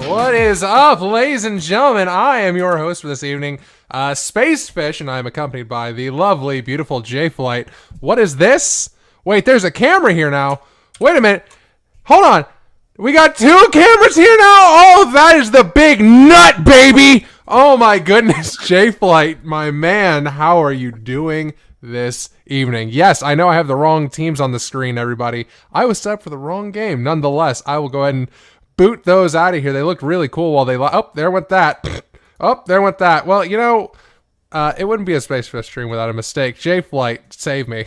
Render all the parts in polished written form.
What is up, ladies and gentlemen? I am your host for this evening, Space Fish, and I am accompanied by the lovely, beautiful J-Flight. What is this? Wait, there's a camera here now. Wait a minute. Hold on. We got two cameras here now? Oh, that is the big nut, baby! Oh my goodness, J-Flight, my man, how are you doing this evening? Yes, I know I have the wrong teams on the screen, everybody. I was set up for the wrong game. Nonetheless, I will go ahead and boot those out of here. They looked really cool while they... Oh, there went that. Oh, there went that. Well, you know, it wouldn't be a Space Fish stream without a mistake. J-Flight, save me.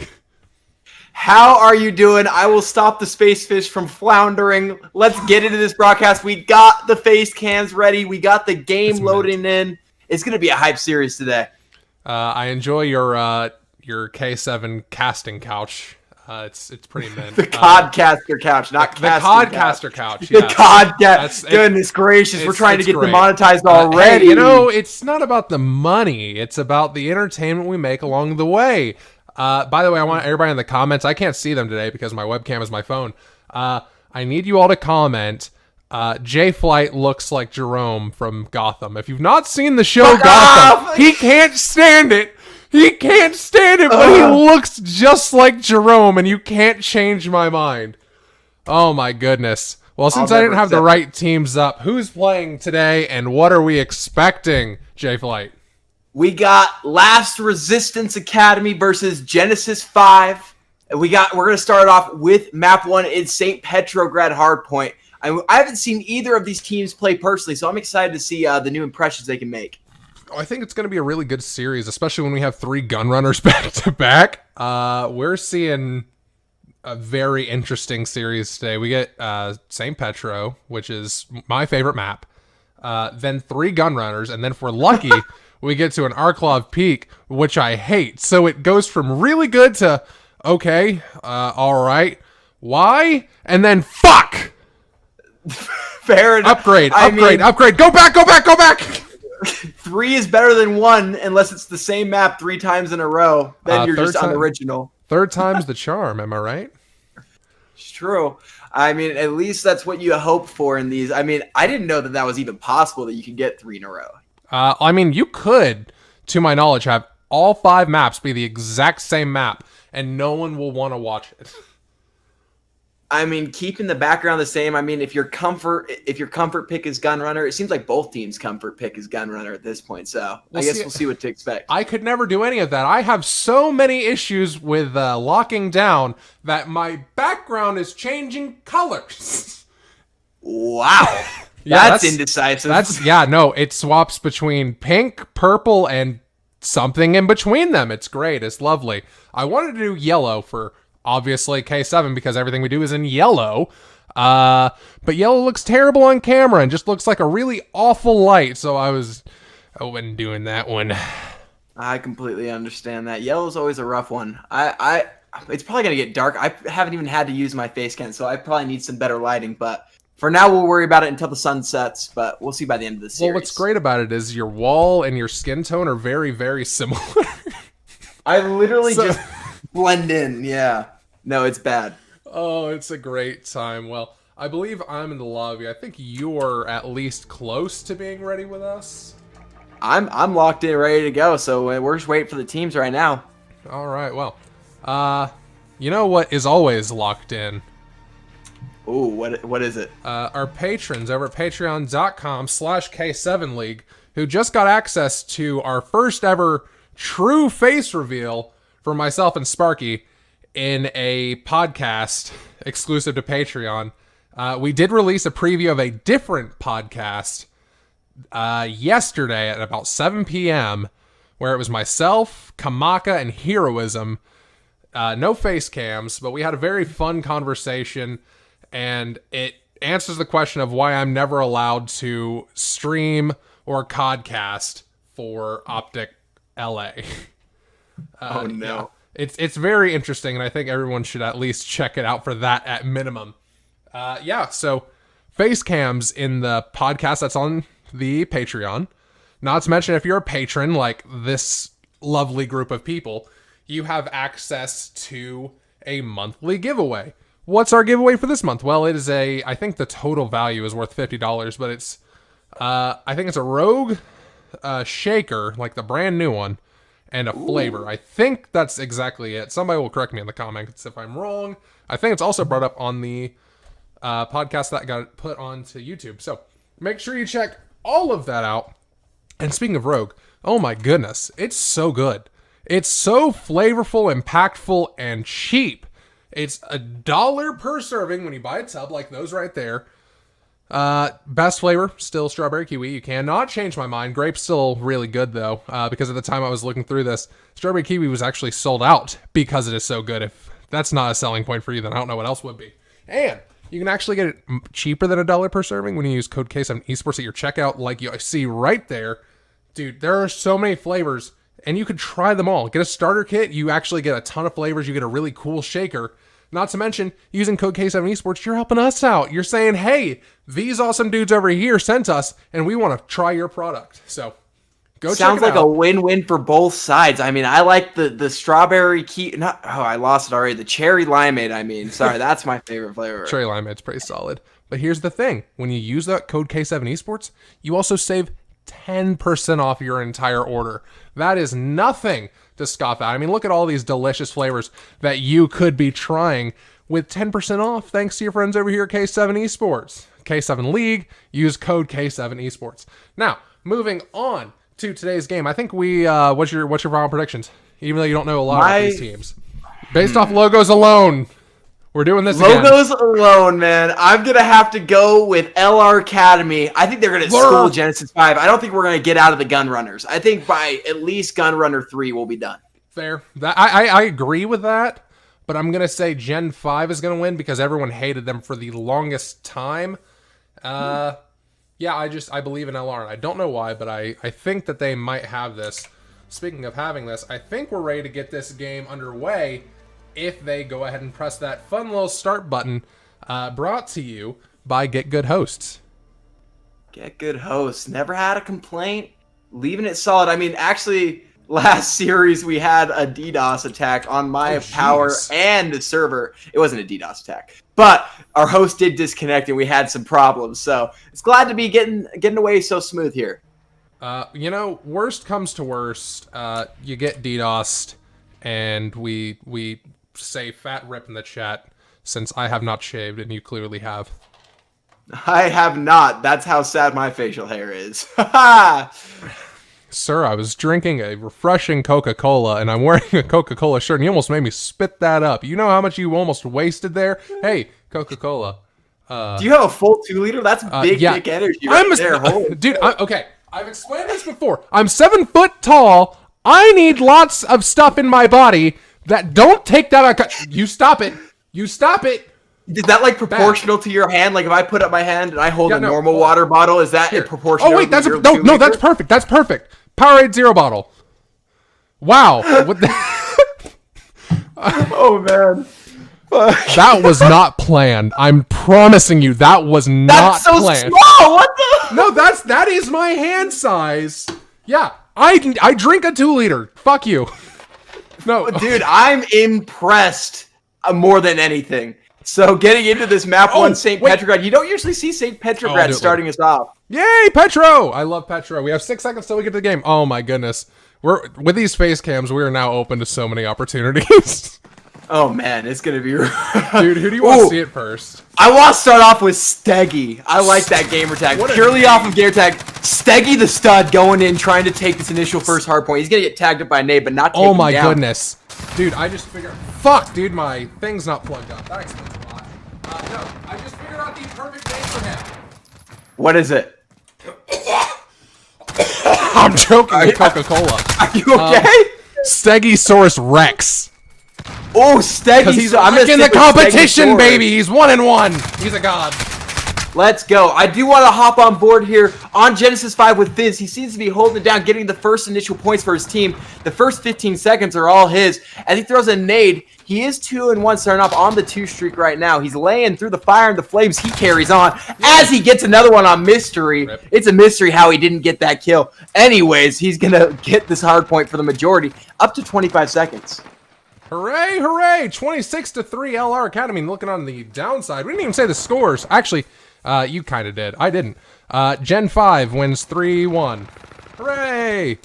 How are you doing? I will stop the Space Fish from floundering. Let's get into this broadcast. We got the face cams ready. We got the game loading in. It's going to be a hype series today. I enjoy your K7 casting couch. It's pretty mint. The Codcaster couch, not the Codcaster couch. The Codcaster. Goodness gracious, we're trying to get demonetized already. Hey, you know, it's not about the money. It's about the entertainment we make along the way. By the way, I want everybody in the comments. I can't see them today because my webcam is my phone. I need you all to comment. J-Flight looks like Jerome from Gotham. If you've not seen the show Gotham, he can't stand it. He can't stand it, but he looks just like Jerome, and you can't change my mind. Oh, my goodness. Well, since I didn't have the right teams up, who's playing today, and what are we expecting, J-Flight? We got Last Resistance Academy versus Genesis 5. We're going to start off with map 1 in St. Petrograd Hardpoint. I haven't seen either of these teams play personally, so I'm excited to see the new impressions they can make. I think it's going to be a really good series, especially when we have 3 gun runners back to back. We're seeing a very interesting series today. We get St. Petro, which is my favorite map, then 3 gun runners, and then if we're lucky, we get to an Arklov Peak, which I hate. So it goes from really good to, okay, all right, why? And then fuck! Fair enough. Upgrade. Go back! 3 is better than 1 unless it's the same map 3 times in a row. Then you're just unoriginal. Third time's the charm, am I right? It's true. I mean, at least that's what you hope for in these. I mean, I didn't know that was even possible that you could get 3 in a row. I mean, you could, to my knowledge, have all 5 maps be the exact same map, and no one will want to watch it. I mean, keeping the background the same. I mean, if your comfort pick is Gunrunner, it seems like both teams' comfort pick is Gunrunner at this point. So I guess we'll see what to expect. I could never do any of that. I have so many issues with locking down that my background is changing colors. Wow. That's indecisive. It swaps between pink, purple, and something in between them. It's great. It's lovely. I wanted to do yellow for obviously K7 because everything we do is in yellow. But yellow looks terrible on camera and just looks like a really awful light. So I wasn't doing that one. I completely understand that. Yellow's always a rough one. It's probably going to get dark. I haven't even had to use my face cam, so I probably need some better lighting. But for now, we'll worry about it until the sun sets. But we'll see by the end of the series. Well, what's great about it is your wall and your skin tone are very, very similar. I literally just blend in. Yeah. No, it's bad. Oh, it's a great time. Well, I believe I'm in the lobby. I think you're at least close to being ready with us. I'm locked in, ready to go. So we're just waiting for the teams right now. All right. Well, you know what is always locked in? Ooh, what is it? Our patrons over at patreon.com/K7League, who just got access to our first ever true face reveal for myself and Sparky in a podcast exclusive to Patreon. We did release a preview of a different podcast yesterday at about 7 p.m. where it was myself, Kamaka, and Heroism. No face cams, but we had a very fun conversation, and it answers the question of why I'm never allowed to stream or codcast for Optic LA. Oh no. Yeah. It's very interesting, and I think everyone should at least check it out for that at minimum. So face cams in the podcast that's on the Patreon. Not to mention, if you're a patron like this lovely group of people, you have access to a monthly giveaway. What's our giveaway for this month? Well, it is I think the total value is worth $50, but it's, I think it's a Rogue shaker, like the brand new one, and a flavor. I think that's exactly it. Somebody will correct me in the comments if I'm wrong. I think it's also brought up on the podcast that got put onto YouTube. So make sure you check all of that out. And speaking of Rogue, oh my goodness, it's so good. It's so flavorful, impactful, and cheap. It's $1 per serving when you buy a tub like those right there. Best flavor, still strawberry kiwi. You cannot change my mind. Grape's still really good though, because at the time I was looking through this, strawberry kiwi was actually sold out because it is so good. If that's not a selling point for you, then I don't know what else would be. And you can actually get it cheaper than $1 per serving when you use code K7 Esports at your checkout, like you see right there. Dude, there are so many flavors, and you could try them all. Get a starter kit, you actually get a ton of flavors, you get a really cool shaker. Not to mention, using code K7 Esports, you're helping us out. You're saying, hey, these awesome dudes over here sent us, and we want to try your product. So, go check it out. Sounds like a win-win for both sides. I mean, I like the strawberry I lost it already. The cherry limeade, I mean. Sorry, that's my favorite flavor. Cherry limeade's pretty solid. But here's the thing. When you use that code K7 Esports, you also save 10% off your entire order. That is nothing to scoff at. I mean, look at all these delicious flavors that you could be trying with 10% off thanks to your friends over here at K7 Esports. K7 League, use code K7 Esports. Now, moving on to today's game. I think what's your final predictions? Even though you don't know a lot of these teams. Based off logos alone, we're doing this again. Logos alone, man. I'm going to have to go with LR Academy. I think they're going to school Genesis 5. I don't think we're going to get out of the gun runners. I think by at least gun runner 3 we'll be done. Fair. I agree with that, but I'm going to say Gen 5 is going to win because everyone hated them for the longest time. Yeah, I believe in LR, and I don't know why, but I think that they might have this. Speaking of having this, I think we're ready to get this game underway if they go ahead and press that fun little start button, brought to you by Get Good Hosts. Get Good Hosts. Never had a complaint. Leaving it solid. I mean, actually, last series we had a DDoS attack on my power and the server. It wasn't a DDoS attack, but our host did disconnect and we had some problems. So it's glad to be getting away so smooth here. Worst comes to worst, you get DDoSed, and we say fat rip in the chat since I have not shaved and you clearly have. I have not. That's how sad my facial hair is. Sir, I was drinking a refreshing Coca-Cola and I'm wearing a Coca-Cola shirt and you almost made me spit that up. You know how much you almost wasted there? Hey, Coca-Cola. Do you have a full 2 liter? That's big dick energy right there. Dude, okay. I've explained this before. I'm 7 foot tall. I need lots of stuff in my body that don't take that. You stop it. You stop it. Is that like proportional to your hand? Like if I put up my hand and I hold a normal water bottle, is that proportional? Oh wait, that's no, that's perfect. That's perfect. Powerade Zero bottle. Wow. What the? Oh man. That was not planned. I'm promising you, that was not planned. That's so small. What the? No, that is my hand size. Yeah, I drink a 2 liter. Fuck you. No, dude, I'm impressed more than anything. So getting into this map 1 St. Petrograd, you don't usually see St. Petrograd starting us off. Yay, Petro! I love Petro. We have 6 seconds till we get to the game. Oh my goodness. With these face cams, we are now open to so many opportunities. Oh man, it's gonna be dude, who do you want to see it first? I want to start off with Steggy. I like that gamer tag. Purely off of gamer tag. Steggy the stud going in, trying to take this initial first hard point. He's gonna get tagged up by Nate, but not taken down. Oh my goodness. Dude, I just figured... Fuck, dude, my thing's not plugged up. That explains a lot. No, I just figured out the perfect name for him. What is it? I'm joking with Coca-Cola. Are you okay? Stegosaurus Rex. Oh, Steggy! Because he's in the competition, baby. He's 1-1. He's a god. Let's go. I do want to hop on board here on Genesis 5 with Fizz. He seems to be holding it down, getting the first initial points for his team. The first 15 seconds are all his. As he throws a nade, he is 2-1 starting off on the 2 streak right now. He's laying through the fire and the flames. He carries on as he gets another one on Mystery. It's a mystery how he didn't get that kill. Anyways, he's going to get this hard point for the majority up to 25 seconds. Hooray, hooray! 26-3 LR Academy. Looking on the downside, we didn't even say the scores. Actually, you kind of did. I didn't. Gen 5 wins 3-1. Hooray!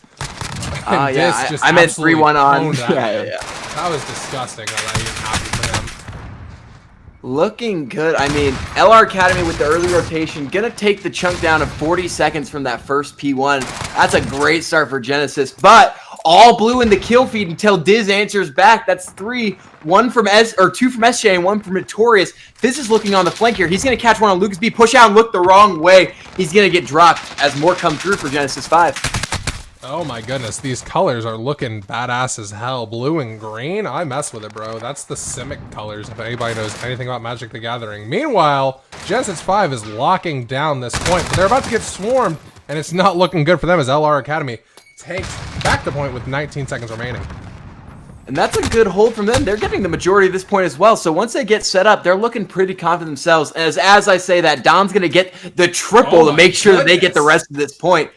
Yeah, I meant 3-1 on. Yeah. That was disgusting. I'm not even happy for him. Looking good. I mean, LR Academy with the early rotation, gonna take the chunk down of 40 seconds from that first P1. That's a great start for Genesis, but all blue in the kill feed until Diz answers back. That's 3 two from SJ and one from Notorious. Fizz is looking on the flank here. He's going to catch one on Lucas B. Push out and look the wrong way. He's going to get dropped as more come through for Genesis 5. Oh my goodness, these colors are looking badass as hell. Blue and green? I mess with it, bro. That's the Simic colors, if anybody knows anything about Magic the Gathering. Meanwhile, Genesis 5 is locking down this point, but they're about to get swarmed, and it's not looking good for them as LR Academy takes back the point with 19 seconds remaining. And that's a good hold from them. They're getting the majority of this point as well. So once they get set up, they're looking pretty confident themselves. As I say that, Don's going to get the triple to make sure that they get the rest of this point.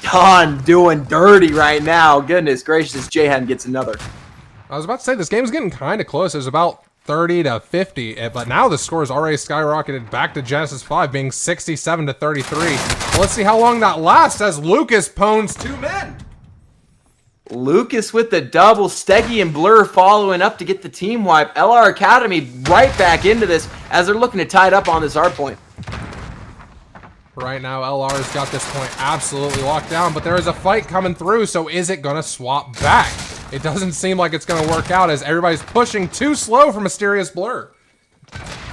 Don doing dirty right now. Goodness gracious, Jahan gets another. I was about to say, this game's getting kind of close. There's about 30 to 50, but now the score is already skyrocketed back to Genesis 5, being 67 to 33. Well, let's see how long that lasts as Lucas pwns 2 men. Lucas with the double, Steggy and Blur following up to get the team wipe. LR Academy right back into this as they're looking to tie it up on this hard point. Right now, LR's got this point absolutely locked down, but there is a fight coming through, so is it going to swap back? It doesn't seem like it's going to work out as everybody's pushing too slow for Mysterious Blur.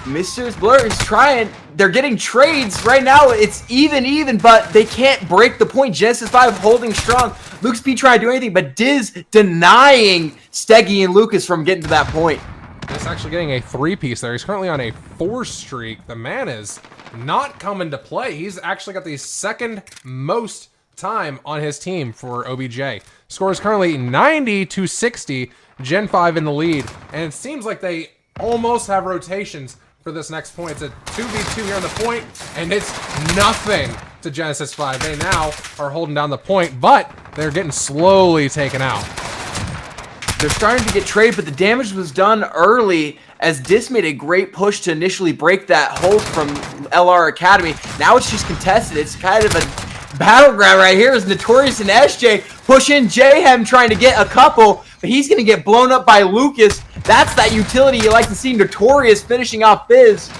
Mysterious Blur is trying. They're getting trades. Right now, it's even, but they can't break the point. Genesis 5 holding strong. Lucas P trying to do anything, but Diz denying Steggy and Lucas from getting to that point. Diz actually getting a 3-piece there. He's currently on a 4 streak. The man is not coming to play. He's actually got the second most time on his team for OBJ. Score is currently 90 to 60. Gen 5 in the lead. And it seems like they almost have rotations for this next point. It's a 2v2 here on the point, and it's nothing to Genesis 5. They now are holding down the point, but they're getting slowly taken out. They're starting to get traded, but the damage was done early as Dis made a great push to initially break that hold from LR Academy. Now it's just contested. It's kind of a battleground right here as Notorious and SJ push in Jayhem trying to get a couple, but he's going to get blown up by Lucas. That's that utility you like to see. Notorious finishing off Fizz.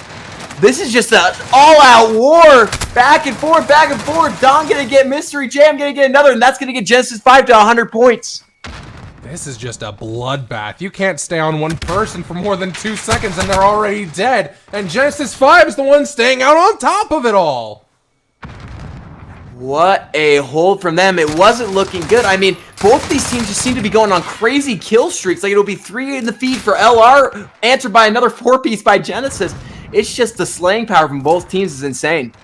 This is just an all-out war. Back and forth, back and forth. Don going to get Mystery, Jam going to get another, and that's going to get Genesis 5 to 100 points. This is just a bloodbath. You can't stay on one person for more than 2 seconds and they're already dead. And Genesis 5 is the one staying out on top of it all. What a hold from them. It wasn't looking good. I mean, both these teams just seem to be going on crazy kill streaks. Like, it'll be 3 in the feed for LR, answered by another 4-piece by Genesis. It's just the slaying power from both teams is insane.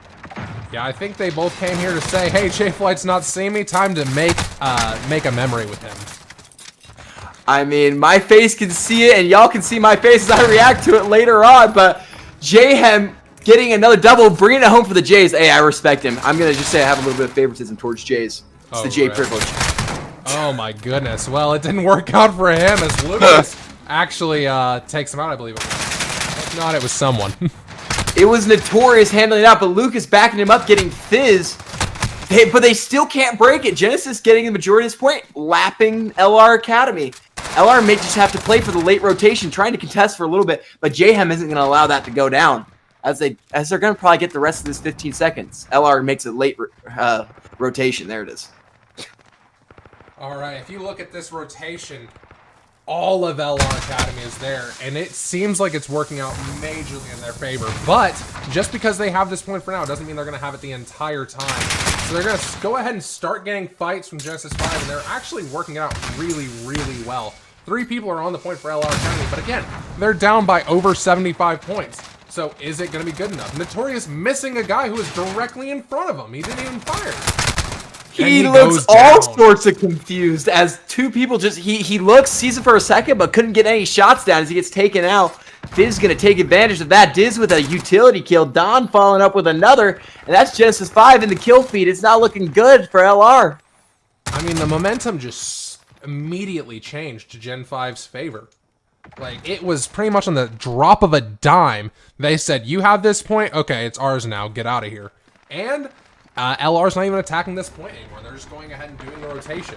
Yeah, I think they both came here to say, hey, J-Flight's not seeing me. Time to make a memory with him. I mean, my face can see it, and y'all can see my face as I react to it later on, but Jayhem getting another double, bringing it home for the Jays. Hey, I respect him. I'm going to just say I have a little bit of favoritism towards Jays. It's the Jay privilege. Oh, my goodness. Well, it didn't work out for him as Lucas actually takes him out, I believe it was. If not, it was someone. It was Notorious handling it out, but Lucas backing him up, getting Fizz. But they still can't break it. Genesis getting the majority of this point, lapping LR Academy. LR may just have to play for the late rotation, trying to contest for a little bit, but Jayhem isn't going to allow that to go down. As they're going to probably get the rest of this 15 seconds. LR makes a late rotation. There it is. All right, if you look at this rotation, all of LR Academy is there, and it seems like it's working out majorly in their favor. But just because they have this point for now doesn't mean they're going to have it the entire time. So they're going to go ahead and start getting fights from Genesis 5, and they're actually working it out really, really well. 3 people are on the point for LR Academy, but again, they're down by over 75 points. So is it going to be good enough? Notorious missing a guy who is directly in front of him. He didn't even fire. He looks all sorts of confused as 2 people just, he looks, sees it for a second, but couldn't get any shots down as he gets taken out. Fizz going to take advantage of that. Diz with a utility kill. Don following up with another, and that's Genesis 5 in the kill feed. It's not looking good for LR. I mean, the momentum just immediately changed to Gen 5's favor. Like, it was pretty much on the drop of a dime. They said, you have this point? Okay, it's ours now. Get out of here. And LR's not even attacking this point anymore. They're just going ahead and doing the rotation.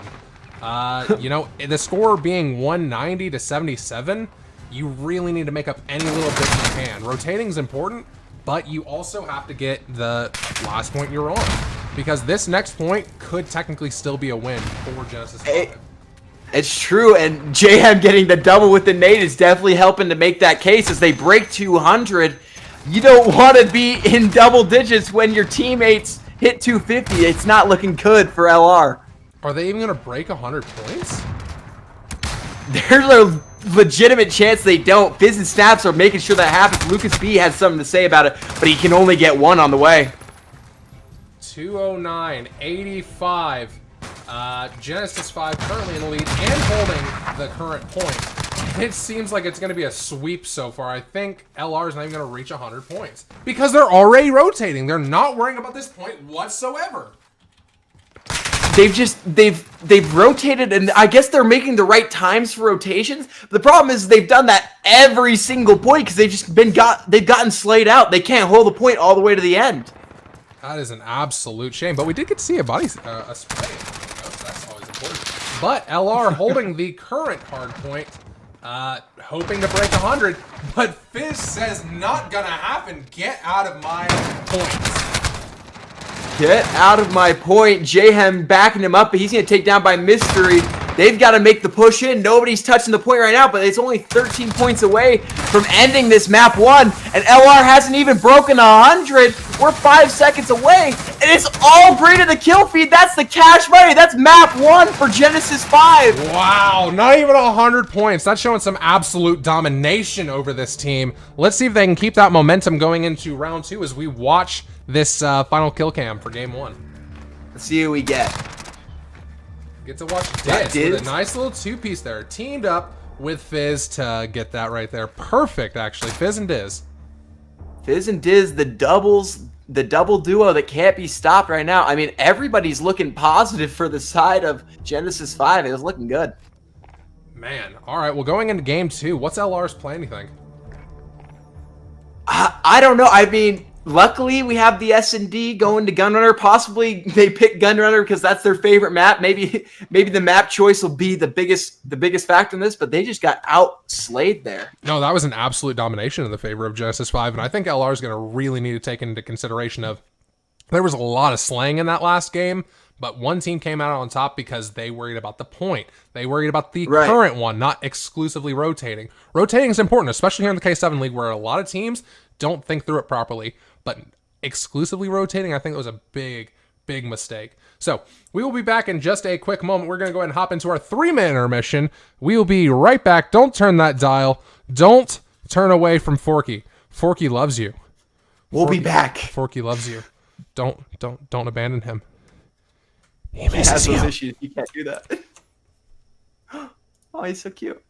You know, the score being 190 to 77, you really need to make up any little bit you can. Rotating is important, but you also have to get the last point you're on. Because this next point could technically still be a win for Genesis 5. It's true, and JM getting the double with the nade is definitely helping to make that case as they break 200. You don't want to be in double digits when your teammates hit 250. It's not looking good for LR. Are they even going to break 100 points? There's a legitimate chance they don't. Fizz and Snaps are making sure that happens. Lucas B has something to say about it, but he can only get one on the way. 209, 85. Genesis 5 currently in the lead and holding the current point. It seems like it's going to be a sweep so far. I think LR is not even going to reach 100 points because they're already rotating. They're not worrying about this point whatsoever. They've rotated, and I guess they're making the right times for rotations. But the problem is they've done that every single point because they've gotten slayed out. They can't hold the point all the way to the end. That is an absolute shame. But we did get to see a spray. So that's always important. But LR holding the current hard point, hoping to break 100. But Fizz says not gonna happen. Get out of my points. Get out of my point. Jayhem backing him up, but he's going to take down by Mystery. They've got to make the push in. Nobody's touching the point right now, but it's only 13 points away from ending this map 1. And LR hasn't even broken 100. We're 5 seconds away, and it's all Bree to the kill feed. That's the cash money. That's map 1 for Genesis 5. Wow, not even 100 points. That's showing some absolute domination over this team. Let's see if they can keep that momentum going into round 2 as we watch this final kill cam for game 1. Let's see who we get. Get to watch Diz with a nice little 2-piece there. Teamed up with Fizz to get that right there. Perfect, actually. Fizz and Diz. Fizz and Diz, the double duo that can't be stopped right now. I mean, everybody's looking positive for the side of Genesis 5. It was looking good. Man, all right. Well, going into game 2, what's LR's plan, you think? I don't know. I mean, luckily we have the S&D going to Gunrunner. Possibly they pick Gunrunner because that's their favorite map. Maybe the map choice will be the biggest factor in this, but they just got outslayed there. No, that was an absolute domination in the favor of Genesis 5, and I think LR is going to really need to take into consideration of there was a lot of slaying in that last game, but one team came out on top because they worried about the point. They worried about the current one, not exclusively rotating. Rotating is important, especially here in the K7 League where a lot of teams don't think through it properly. But exclusively rotating, I think it was a big mistake. So we will be back in just a quick moment. We're going to go ahead and hop into our 3-minute intermission. We will be right back. Don't turn that dial. Don't turn away from Forky. Forky loves you. We'll be back. Forky loves you. Don't abandon him. He has those issues. You can't do that. Oh, he's so cute.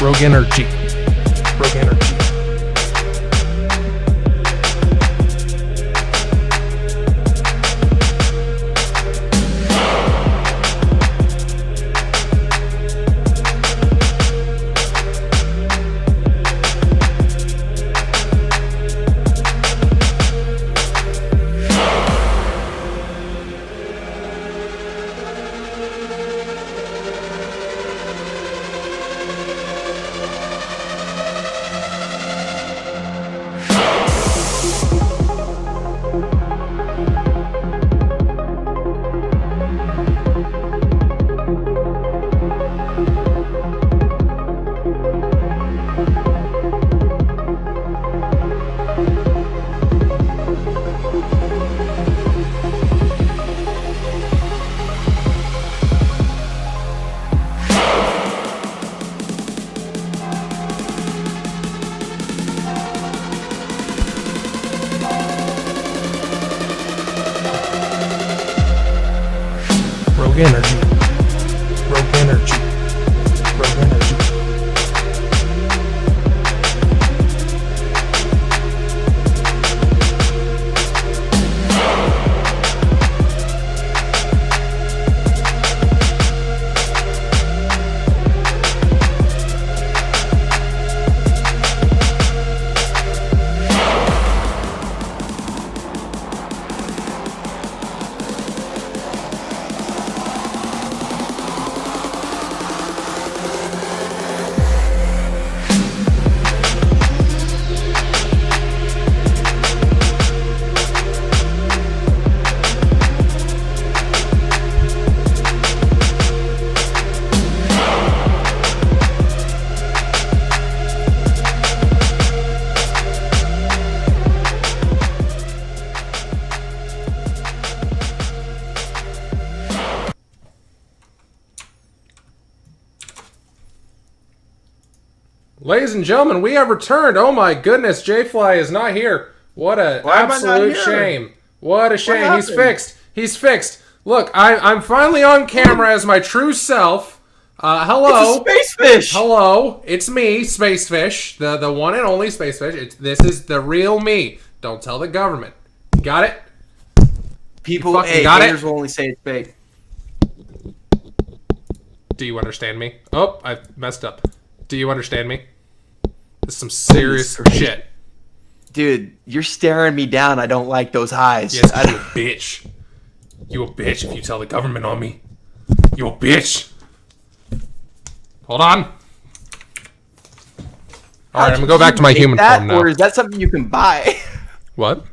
Rogue energy. Rogue energy. Rogue energy. Rogue energy. Rogue energy. Ladies and gentlemen, we have returned. Oh my goodness, J-Fly is not here. What an absolute shame. What a shame. He's fixed. He's fixed. Look, I'm finally on camera as my true self. Hello. It's a space fish. Hello. It's me, Space Fish. The one and only Space Fish. This is the real me. Don't tell the government. Got it? People, haters will only say it's fake. Do you understand me? Oh, I messed up. Do you understand me? This is some serious shit. Dude, you're staring me down. I don't like those eyes. Yes, you a bitch. You a bitch if you tell the government on me. You a bitch. Hold on. Alright, I'm gonna go back to my human form now. Or is that something you can buy? What?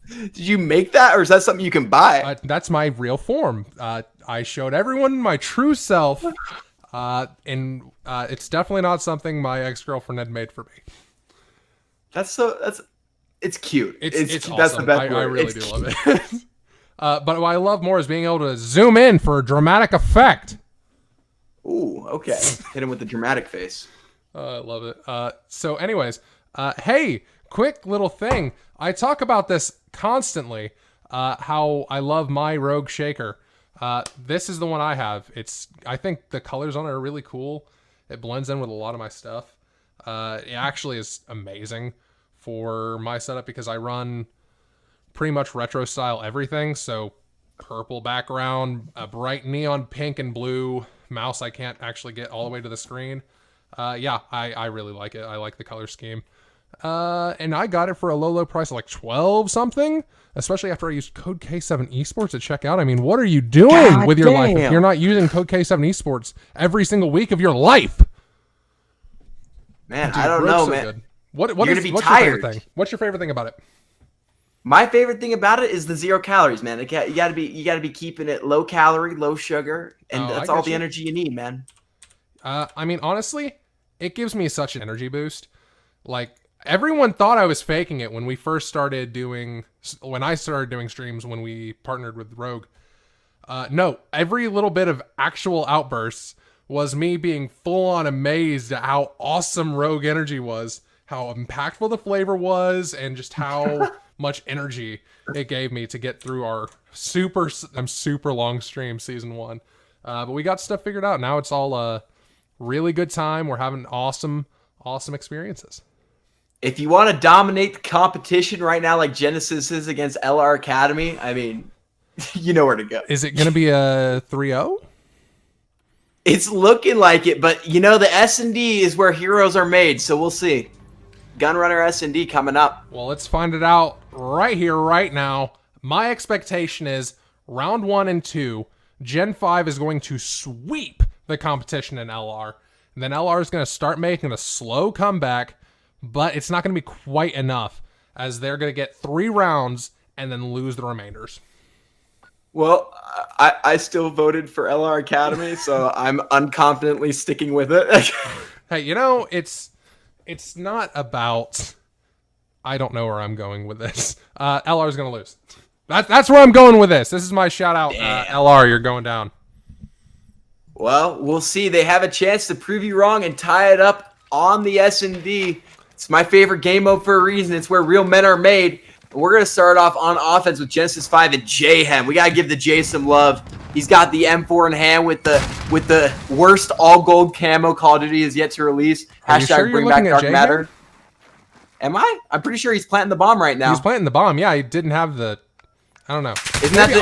Did you make that, or is that something you can buy? That's my real form. I showed everyone my true self. And it's definitely not something my ex-girlfriend had made for me. It's cute. It's that's awesome. the best I word. really do love it. But what I love more is being able to zoom in for a dramatic effect. Ooh, okay. Hit him with the dramatic face. I love it. So anyways, hey, quick little thing. I talk about this constantly, how I love my Rogue Shaker. This is the one I have. I think the colors on it are really cool. It blends in with a lot of my stuff. It actually is amazing for my setup because I run pretty much retro style everything. So purple background, a bright neon pink and blue mouse I can't actually get all the way to the screen. Yeah, I really like it. I like the color scheme. And I got it for a low price of like 12 something, especially after I used code K7 Esports at checkout. I mean, what are you doing with your life if you're not using code K7 Esports every single week of your life? Man, dude, I don't know, man. Good. What's tired. Your favorite thing? What's your favorite thing about it? My favorite thing about it is the 0 calories, man. You gotta be keeping it low calorie, low sugar, and that's all the energy you need, man. I mean, honestly, it gives me such an energy boost. Like, everyone thought I was faking it when I started doing streams when we partnered with Rogue. No, every little bit of actual outbursts was me being full on amazed at how awesome Rogue energy was, how impactful the flavor was, and just how much energy it gave me to get through our super long stream season 1. But we got stuff figured out. Now it's all a really good time. We're having awesome experiences. If you want to dominate the competition right now, like Genesis is against LR Academy, I mean, you know where to go. Is it going to be a 3-0? It's looking like it, but you know, the S&D is where heroes are made, so we'll see. Gunrunner S&D coming up. Well, let's find it out right here, right now. My expectation is round 1 and 2, Gen 5 is going to sweep the competition in LR. And then LR is going to start making a slow comeback, but it's not going to be quite enough, as they're going to get 3 rounds and then lose the remainders. Well, I still voted for LR Academy, so I'm unconfidently sticking with it. Hey, you know, it's not about... I don't know where I'm going with this. LR is going to lose. That's where I'm going with this. This is my shout out. LR, you're going down. Well, we'll see. They have a chance to prove you wrong and tie it up on the S&D. It's my favorite game mode for a reason. It's where real men are made. We're going to start off on offense with Genesis 5 and Jayhem. We got to give the J some love. He's got the M4 in hand with the worst all-gold camo Call of Duty has yet to release. Are you sure Hashtag you're bring back looking at Dark Jayhem? Matter. Am I? I'm pretty sure he's planting the bomb right now. He's planting the bomb. Yeah, he didn't have the... I don't know. Isn't that the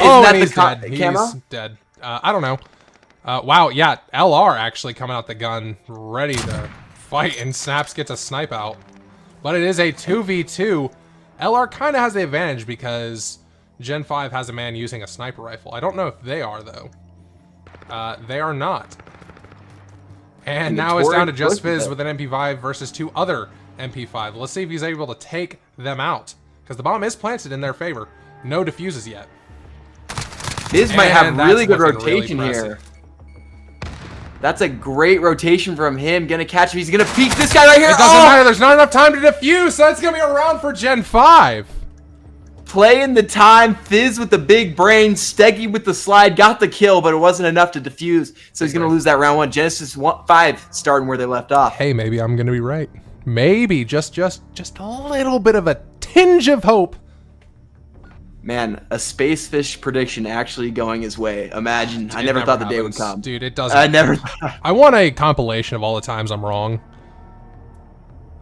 camo? He's dead. I don't know. Wow, yeah, LR actually coming out the gun, ready to fight, and Snaps gets a snipe out. But it is a 2v2. LR kind of has the advantage because Gen 5 has a man using a sniper rifle. I don't know if they are, though. They are not. And now it's down to Just Fizz with an MP5 versus 2 other MP5. Let's see if he's able to take them out. Because the bomb is planted in their favor. No diffuses yet. Fizz might have really good rotation here. That's a great rotation from him. Gonna catch him. He's gonna peek this guy right here. It doesn't matter. There's not enough time to defuse, so that's gonna be a round for Gen 5. Playing the time. Fizz with the big brain. Steggy with the slide. Got the kill, but it wasn't enough to defuse. So he's gonna lose that round 1. Genesis 5 starting where they left off. Hey, maybe I'm gonna be right. Maybe just a little bit of a tinge of hope. Man, a Space Fish prediction actually going his way. Imagine. I never thought the day would come. Dude, it doesn't. I never thought. I want a compilation of all the times I'm wrong.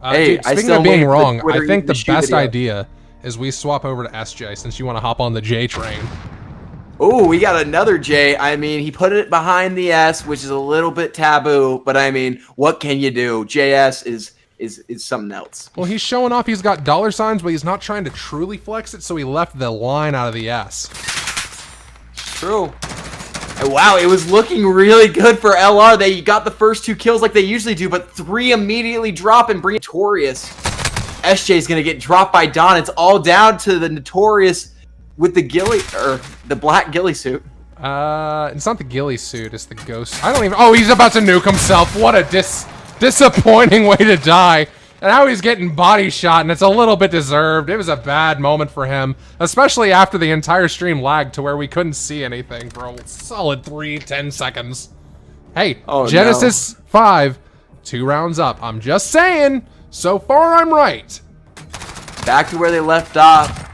Hey, dude, speaking of being wrong, I think the best idea is we swap over to SJ since you want to hop on the J train. Oh, we got another J. I mean, he put it behind the S, which is a little bit taboo, but I mean, what can you do? JS is something else. Well, he's showing off he's got dollar signs, but he's not trying to truly flex it, so he left the line out of the S. True. And wow, it was looking really good for LR. They got the first 2 kills like they usually do, but 3 immediately drop and bring Notorious. SJ is going to get dropped by Don. It's all down to the Notorious with the the black ghillie suit. It's not the ghillie suit, it's the ghost. I don't even... Oh, he's about to nuke himself. What a disappointing way to die. And now he's getting body shot, and it's a little bit deserved. It was a bad moment for him, especially after the entire stream lagged to where we couldn't see anything for a solid 10 seconds. Hey, Genesis 5, 2 rounds up. I'm just saying, so far I'm right. Back to where they left off.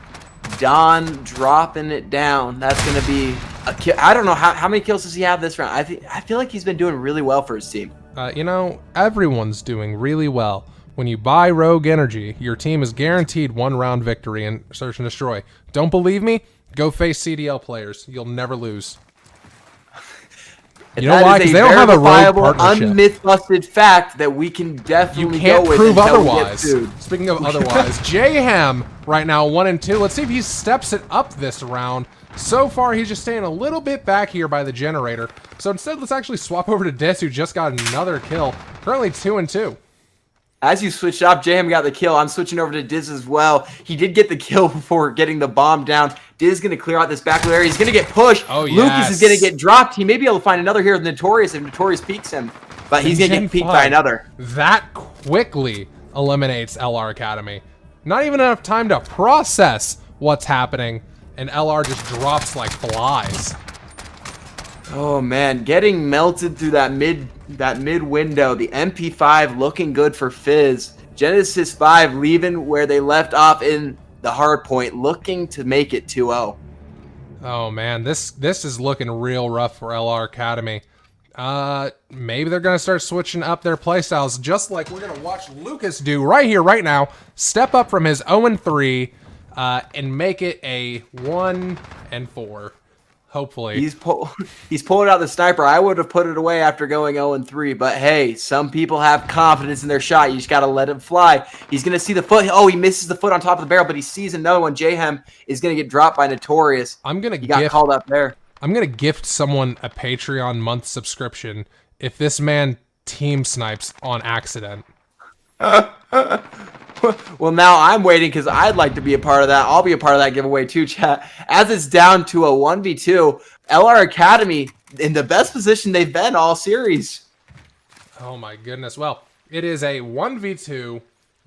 Don dropping it down. That's going to be a kill. I don't know how many kills does he have this round. I feel like he's been doing really well for his team. You know, everyone's doing really well. When you buy Rogue Energy, your team is guaranteed 1-round victory in Search and Destroy. Don't believe me? Go face CDL players. You'll never lose. You know why? Because they don't have a Rogue partnership. Unmyth-busted fact that we can definitely You can't go with prove otherwise. We Speaking of otherwise, Jayhem right now 1-2. Let's see if he steps it up this round. So far, he's just staying a little bit back here by the generator. So instead, let's actually swap over to Dis, who just got another kill. Currently 2-2. As you switched up, Jayhem got the kill. I'm switching over to Diz as well. He did get the kill before getting the bomb down. Diz is going to clear out this back area. He's going to get pushed. Oh, yes. Lucas is going to get dropped. He may be able to find another here with Notorious if Notorious peeks him. But he's going to get peeked by another. That quickly eliminates LR Academy. Not even enough time to process what's happening, and LR just drops like flies. Oh man, getting melted through that mid window. The MP5 looking good for Fizz. Genesis 5 leaving where they left off in the hard point, looking to make it 2-0. Oh man, this is looking real rough for LR Academy. Maybe they're gonna start switching up their playstyles, just like we're gonna watch Lucas do right here, right now. Step up from his 0-3 and make it a 1-4. Hopefully. He's pulling out the sniper. I would have put it away after going 0-3, but hey, some people have confidence in their shot. You just got to let it fly. He's going to see the foot. Oh, he misses the foot on top of the barrel, but he sees another one. Jayhem is going to get dropped by Notorious. He got called up there. I'm going to gift someone a Patreon month subscription if this man team snipes on accident. Well, now I'm waiting because I'd like to be a part of that. I'll be a part of that giveaway too, chat. As it's down to a 1v2, LR Academy in the best position they've been all series. Oh my goodness. Well, it is a 1v2.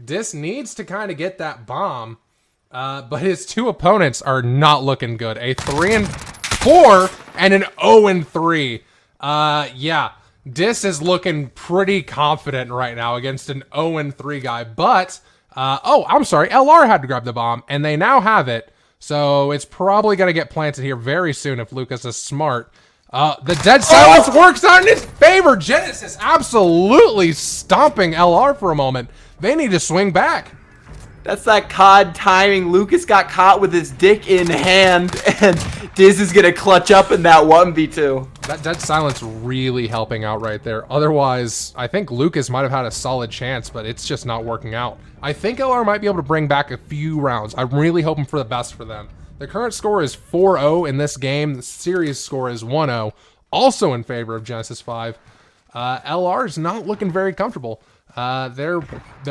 Dis needs to kind of get that bomb, but his 2 opponents are not looking good. A 3-4 and an 0-3. Yeah. Dis is looking pretty confident right now against an 0-3 guy, but Oh, I'm sorry. LR had to grab the bomb, and they now have it. So it's probably going to get planted here very soon if Lucas is smart. The dead silence works out in his favor. Genesis absolutely stomping LR for a moment. They need to swing back. That's that COD timing. Lucas got caught with his dick in hand, and Diz is going to clutch up in that 1v2. That dead silence really helping out right there. Otherwise, I think Lucas might have had a solid chance, but it's just not working out. I think LR might be able to bring back a few rounds. I'm really hoping for the best for them. The current score is 4-0 in this game. The series score is 1-0, also in favor of Genesis 5. LR is not looking very comfortable. They're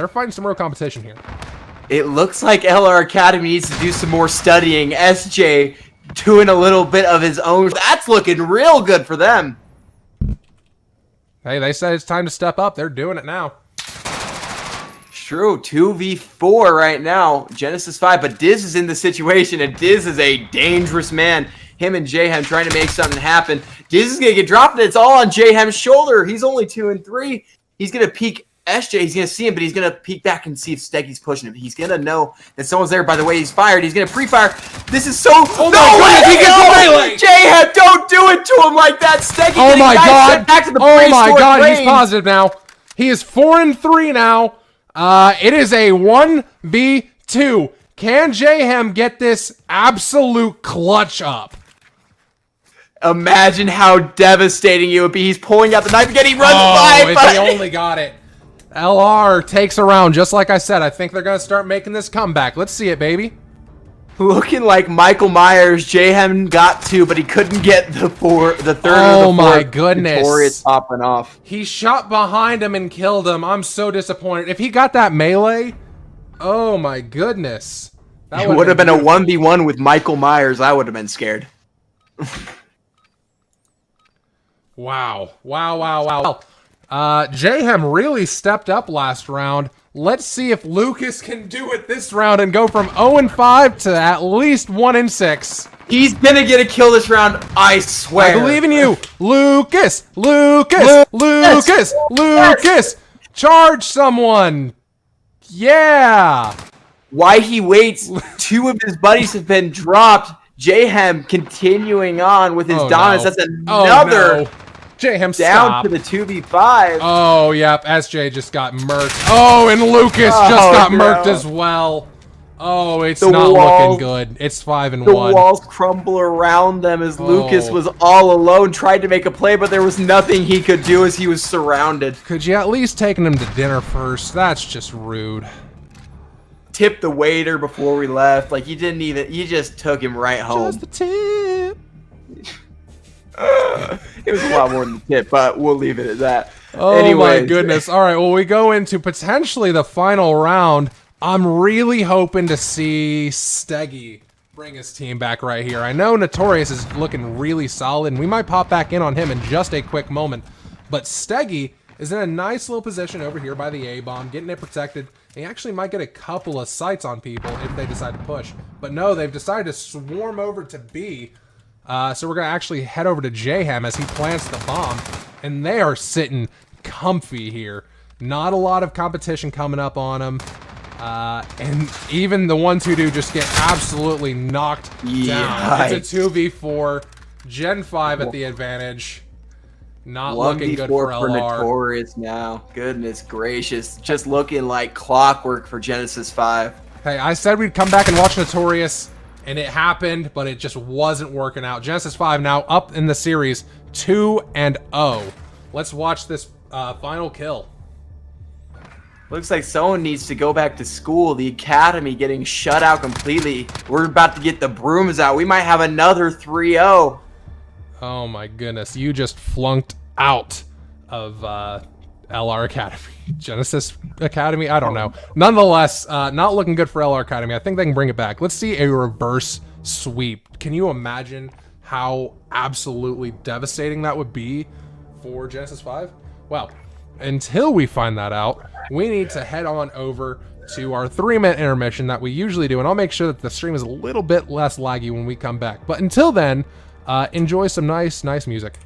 fighting some real competition here. It looks like LR Academy needs to do some more studying. SJ doing a little bit of his own. That's looking real good for them. Hey, they said it's time to step up. They're doing it now. True, 2v4 right now. Genesis 5, but Diz is in the situation, and Diz is a dangerous man. Him and Jayhem trying to make something happen. Diz is going to get dropped, and it's all on Jayhem's shoulder. He's only 2 and 3. He's going to peek SJ. He's going to see him, but he's going to peek back and see if Steggy's pushing him. He's going to know that someone's there by the way he's fired. He's going to pre-fire. This is so... Oh my goodness, he gets the melee! Jayhem, don't do it to him like that. Steggy Oh my god! Back to the Oh my god, range. he's positive now. He is 4 and 3 now. It is a 1v2. Can Jayhem get this absolute clutch up? Imagine how devastating it would be. He's pulling out the knife again. He runs by. If he only got it. LR takes a round, just like I said. I think they're going to start making this comeback. Let's see it, baby. Looking like Michael Myers. Jayhem got 2, but he couldn't get the third. Oh my goodness. Victorious popping off. He shot behind him and killed him. I'm so disappointed. If he got that melee, oh my goodness. That would have been a 1v1 with Michael Myers. I would have been scared. Wow. Jayhem really stepped up last round. Let's see if Lucas can do it this round and go from 0-5 to at least 1-6. He's gonna get a kill this round, I swear. I believe in you. Lucas! Charge someone! Yeah! Why he waits, 2 of his buddies have been dropped. Jayhem continuing on with his dominance. No. That's another... No. Jayhem, down stop. to the 2v5. Oh, yep. SJ just got murked. Oh, and Lucas just got murked as well. Oh, it's not looking good. It's 5 and 1. The walls crumble around them as Lucas was all alone, tried to make a play, but there was nothing he could do as he was surrounded. Could you at least taken him to dinner first? That's just rude. Tipped the waiter before we left. Like, you didn't even... You just took him right home. Just the tip. It was a lot more than the tip, but we'll leave it at that. Oh my goodness. All right, well, we go into potentially the final round. I'm really hoping to see Steggy bring his team back right here. I know Notorious is looking really solid, and we might pop back in on him in just a quick moment. But Steggy is in a nice little position over here by the A-bomb, getting it protected. He actually might get a couple of sights on people if they decide to push. But no, they've decided to swarm over to B. So we're going to actually head over to Jayhem as he plants the bomb. And they are sitting comfy here. Not a lot of competition coming up on them. And even the 1-2 dude just get absolutely knocked down. It's a 2v4. Gen 5 at the advantage. Not looking good for LR. Notorious now. Goodness gracious. Just looking like clockwork for Genesis 5. Hey, I said we'd come back and watch Notorious. And it happened, but it just wasn't working out. Genesis 5 now up in the series, 2-0. Let's watch this final kill. Looks like someone needs to go back to school. The academy getting shut out completely. We're about to get the brooms out. We might have another 3-0. Oh my goodness. You just flunked out of LR Academy. Genesis Academy? I don't know. Nonetheless, not looking good for LR Academy. I think they can bring it back. Let's see a reverse sweep. Can you imagine how absolutely devastating that would be for Genesis 5? Well, until we find that out, we need to head on over to our 3-minute intermission that we usually do, and I'll make sure that the stream is a little bit less laggy when we come back. But until then, enjoy some nice music.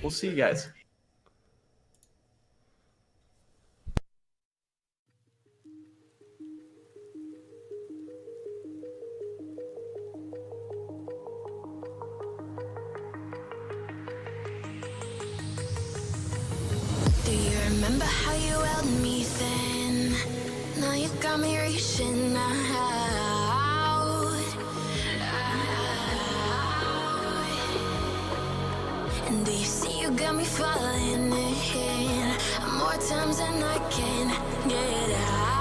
We'll see you guys. remember how you held me then? Now you got me reaching out. And do you see you got me falling in more times than I can get out.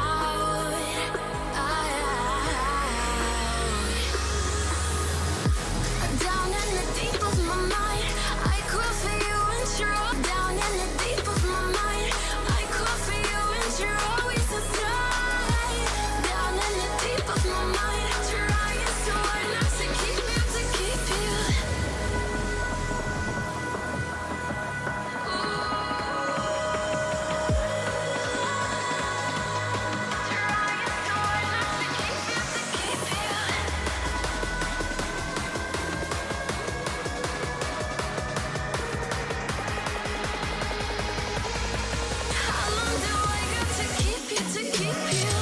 Down in the deep of my mind, I crawl for you and you're all down in the deep of my mind. I crawl for you and you're always inside. Down in the deep of my mind, trying so hard not to keep you, to keep you. How long do I got to keep you, to keep you?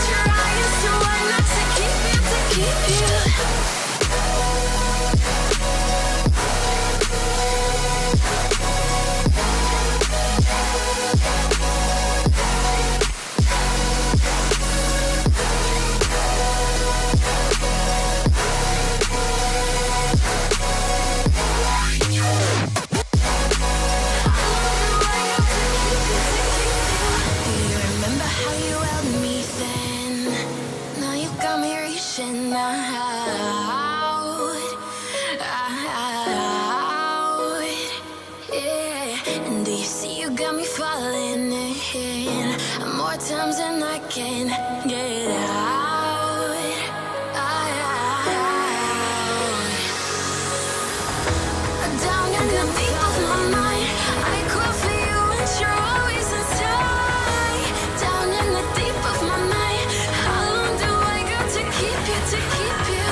Trying so hard not to keep you, to keep you. Do you remember how you held me then? Now you got me reaching out. Yeah. And do you see you got me falling in more times than I can get out. Down in the deep of my mind, I crawl for you and you're always inside. Down in the deep of my mind, how long do I got to keep you, to keep you?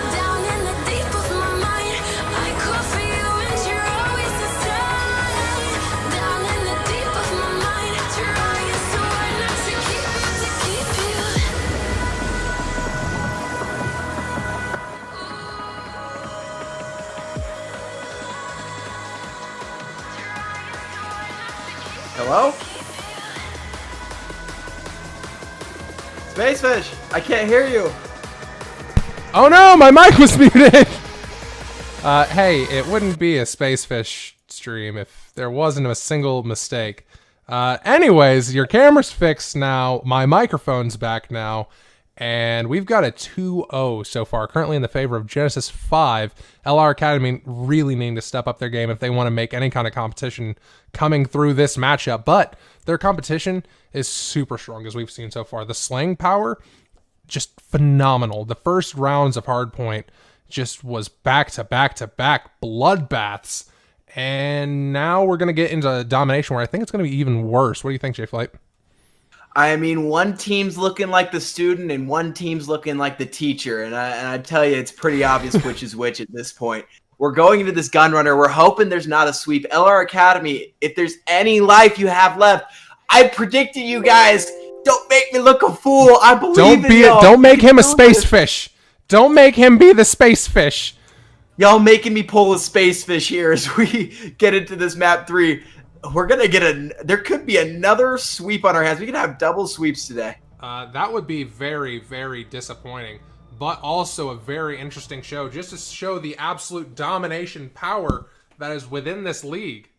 Down in the deep of my mind, I crawl for you and you're always inside. Down in the deep of my mind, trying so hard not to keep you, to keep you. Hello? Spacefish, I can't hear you. Oh no, my mic was muted! Hey, it wouldn't be a Spacefish stream if there wasn't a single mistake. Anyways, your camera's fixed now, my microphone's back now, and we've got a 2-0 so far, currently in the favor of Genesis 5. LR Academy really need to step up their game if they want to make any kind of competition coming through this matchup, but their competition is super strong, as we've seen so far. The slaying power, just phenomenal. The first rounds of Hardpoint just was back-to-back-to-back bloodbaths, and now we're going to get into domination, where I think it's going to be even worse. What do you think, J-Flight? I mean, one team's looking like the student and one team's looking like the teacher. And I tell you, it's pretty obvious which is which at this point. We're going into this gun runner. We're hoping there's not a sweep. LR Academy, if there's any life you have left, I predicted you guys. Don't make me look a fool. I believe in y'all. Don't make him a space fish. Don't make him be the space fish. Y'all making me pull a space fish here as we get into this map 3. We're going to get there could be another sweep on our hands. We could have double sweeps today. That would be very, very disappointing, but also a very interesting show, just to show the absolute domination power that is within this league.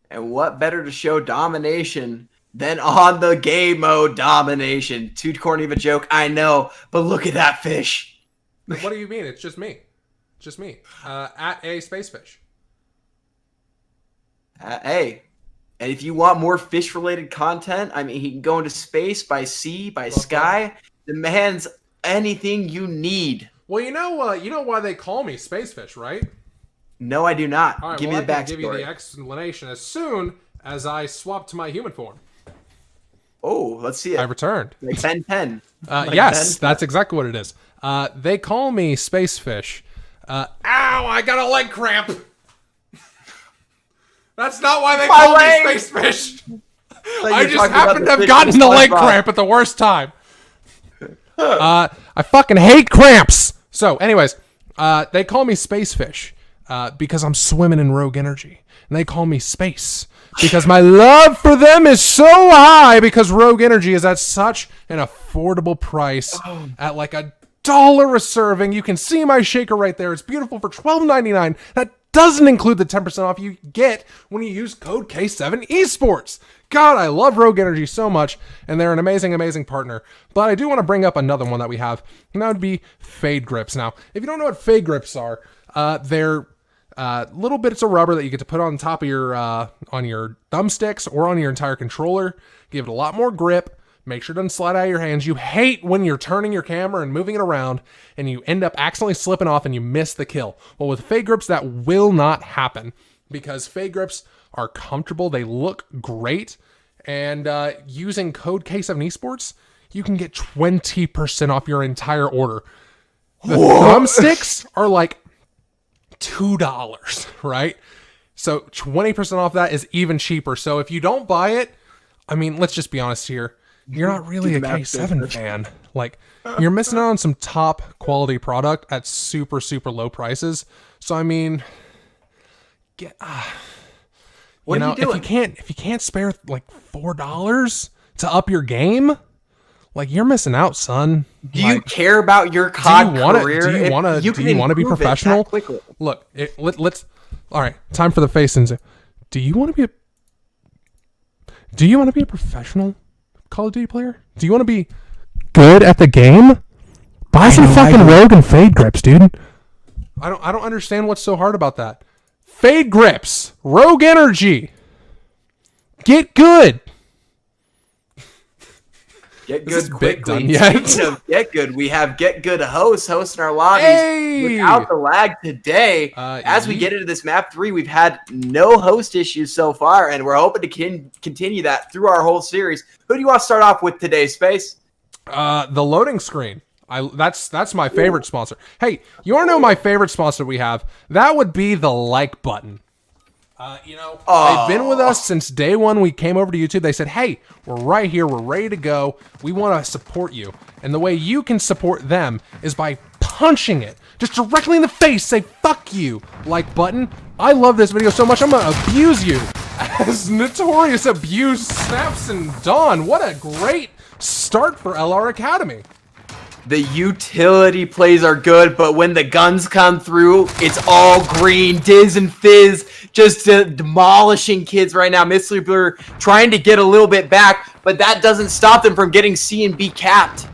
And what better to show domination than on the game mode domination? Too corny of a joke, I know, but look at that fish. What do you mean? It's just me. Just me. At a space fish. Hey, and if you want more fish-related content, I mean, he can go into space, by sea, by sky. The man's anything you need. Well, you know why they call me Space Fish, right? No, I do not. All right, Give well, me the I backstory. can give you the explanation as soon as I swap to my human form. Oh, let's see it. I returned. Like 10-10. Yes, that's exactly what it is. They call me Space Fish Ow, I got a leg cramp. That's not why they call me Space Fish. I just happened to have gotten the leg cramp at the worst time. I fucking hate cramps. So, anyways, they call me Space Fish because I'm swimming in rogue energy. And they call me Space because my love for them is so high because rogue energy is at such an affordable price at like $1 a serving. You can see my shaker right there. It's beautiful for $12.99. That doesn't include the 10% off you get when you use code K7 Esports. God, I love Rogue Energy so much, and they're an amazing, amazing partner. But I do want to bring up another one that we have, and that would be Fade Grips. Now, if you don't know what Fade Grips are, they're little bits of rubber that you get to put on top of your on your thumbsticks or on your entire controller. Give it a lot more grip. Make sure it doesn't slide out of your hands. You hate when you're turning your camera and moving it around and you end up accidentally slipping off and you miss the kill. Well, with Fade Grips, that will not happen because Fade Grips are comfortable. They look great. And using code K7 Esports, you can get 20% off your entire order. The thumbsticks are like $2, right? So 20% off that is even cheaper. So if you don't buy it, I mean, let's just be honest here. You're not really a K7 fan. Like, you're missing out on some top quality product at super, super low prices. So, I mean, get, what are you doing? If you can't spare like $4 to up your game, like you're missing out, son. Do you care about your COD career? Do you want to be professional? Look, let's. All right, time for the face and do you want to be a professional Call of Duty player? Do you want to be good at the game? Buy some fucking Rogue and Fade Grips, dude. I don't understand what's so hard about that. Fade Grips, Rogue Energy. Get good. Get good quickly. Speaking of get good, we have Get Good hosting our lobbies without the lag today. As we get into this map 3, we've had no host issues so far, and we're hoping to continue that through our whole series. Who do you want to start off with today, Space? The loading screen. That's my favorite sponsor. Hey, you want to know my favorite sponsor we have? That would be the like button. They've been with us since day one. We came over to YouTube. They said, hey, we're right here. We're ready to go. We want to support you. And the way you can support them is by punching it just directly in the face. Say, fuck you, like button. I love this video so much, I'm going to abuse you. As Notorious Abuse snaps and Dawn. What a great start for LR Academy. The utility plays are good, but when the guns come through, it's all green. Diz and Fizz just demolishing kids right now. Mystery Blur trying to get a little bit back, but that doesn't stop them from getting C and B capped.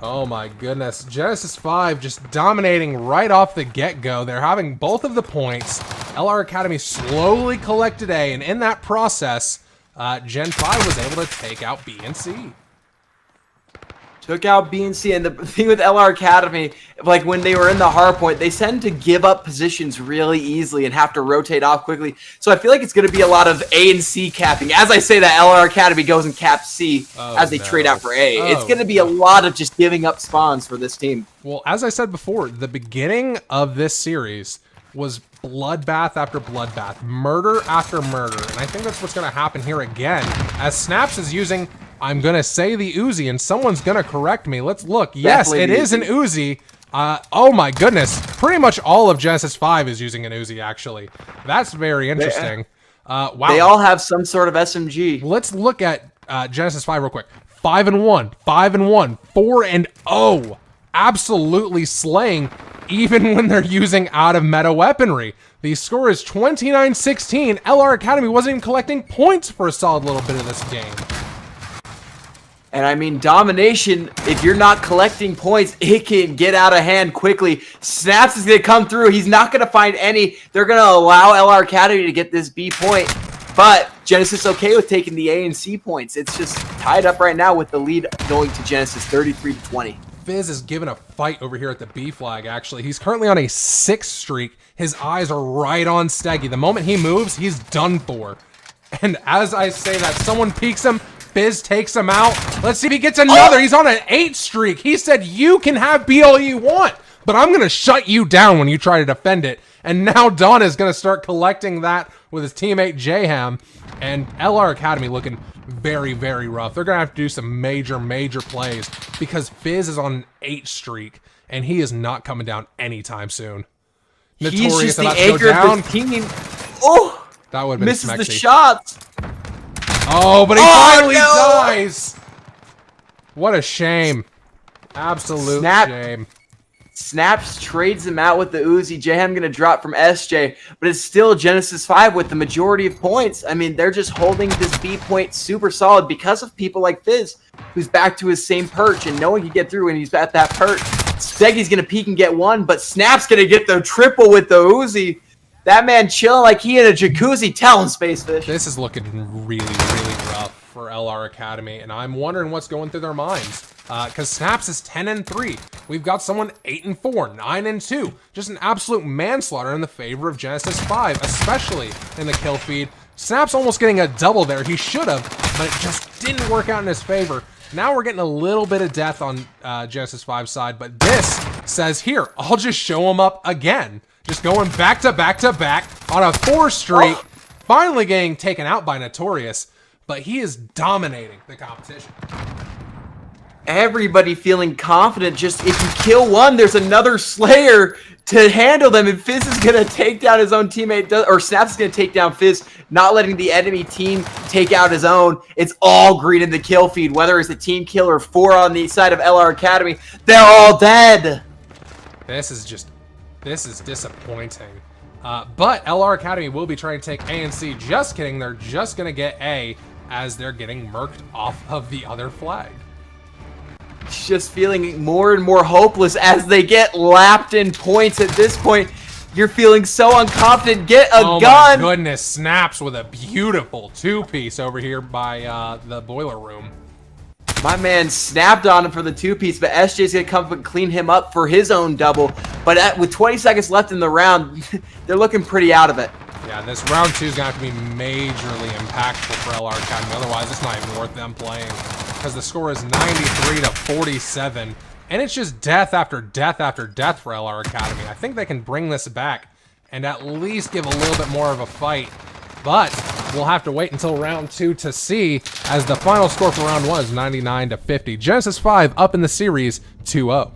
Oh my goodness. Genesis 5 just dominating right off the get-go. They're having both of the points. LR Academy slowly collected A, and in that process, Gen 5 was able to take out B and C. Took out B and C, and the thing with LR Academy, like when they were in the hard point, they tend to give up positions really easily and have to rotate off quickly. So I feel like it's going to be a lot of A and C capping. As I say that, LR Academy goes and caps C as they trade out for A. It's going to be a lot of just giving up spawns for this team. Well, as I said before, the beginning of this series was bloodbath after bloodbath, murder after murder, and I think that's what's going to happen here again, as Snaps is using... I'm going to say the Uzi, and someone's going to correct me. Let's look. Yes, it is an Uzi. Oh my goodness. Pretty much all of Genesis 5 is using an Uzi, actually. That's very interesting. Wow. They all have some sort of SMG. Let's look at Genesis 5 real quick. 5-1, 5-1, 4-0. Absolutely slaying, even when they're using out-of-meta weaponry. The score is 29-16. LR Academy wasn't even collecting points for a solid little bit of this game. And I mean, domination, if you're not collecting points, it can get out of hand quickly. Snaps is going to come through. He's not going to find any. They're going to allow LR Academy to get this B point. But Genesis okay with taking the A and C points. It's just tied up right now with the lead going to Genesis 33-20. Fizz is giving a fight over here at the B flag, actually. He's currently on a 6 streak. His eyes are right on Steggy. The moment he moves, he's done for. And as I say that, someone peeks him. Fizz takes him out. Let's see if he gets another. He's on an 8 streak. He said, you can have B all you want. but I'm going to shut you down when you try to defend it. And now Dawn is going to start collecting that with his teammate Jayham. And LR Academy looking very, very rough. They're going to have to do some major, major plays because Fizz is on an 8 streak, and he is not coming down anytime soon. He's just the anchor of the team. Oh! That would have been misses smexy. the shots. Oh, but he finally dies. What a shame. Absolute shame. Snaps trades him out with the Uzi. Jayham going to drop from SJ, but it's still Genesis 5 with the majority of points. I mean, they're just holding this B point super solid because of people like Fizz, who's back to his same perch and knowing he can get through when he's at that perch. Steggy's going to peek and get one, but Snap's going to get the triple with the Uzi. That man chilling like he in a jacuzzi. Tell him, Spacefish. This is looking really, really rough for LR Academy, and I'm wondering what's going through their minds. Because Snaps is 10-3. We've got someone 8-4, 9-2. Just an absolute manslaughter in the favor of Genesis 5, especially in the kill feed. Snaps almost getting a double there. He should have, but it just didn't work out in his favor. Now we're getting a little bit of death on Genesis 5's side, but this says, here, I'll just show him up again. Just going back to back to back on a 4 streak. Oh. Finally getting taken out by Notorious, but he is dominating the competition. Everybody feeling confident. Just if you kill one, there's another Slayer to handle them, and Fizz is going to take down his own teammate, or Snaps is going to take down Fizz, not letting the enemy team take out his own. It's all green in the kill feed, whether it's a team kill or 4 on the side of LR Academy. They're all dead. This is disappointing. But LR Academy will be trying to take A and C. Just kidding, they're just going to get A as they're getting murked off of the other flag. Just feeling more and more hopeless as they get lapped in points at this point. You're feeling so unconfident. Get a gun. Oh my goodness, Snaps with a beautiful 2-piece over here by the boiler room. My man snapped on him for the 2-piece, but SJ's going to come and clean him up for his own double. But with 20 seconds left in the round, they're looking pretty out of it. Yeah, this round 2 is going to have to be majorly impactful for LR Academy. Otherwise, it's not even worth them playing. Because the score is 93-47. And it's just death after death after death for LR Academy. I think they can bring this back and at least give a little bit more of a fight. But we'll have to wait until round 2 to see, as the final score for round 1 is 99-50. Genesis 5 up in the series 2-0.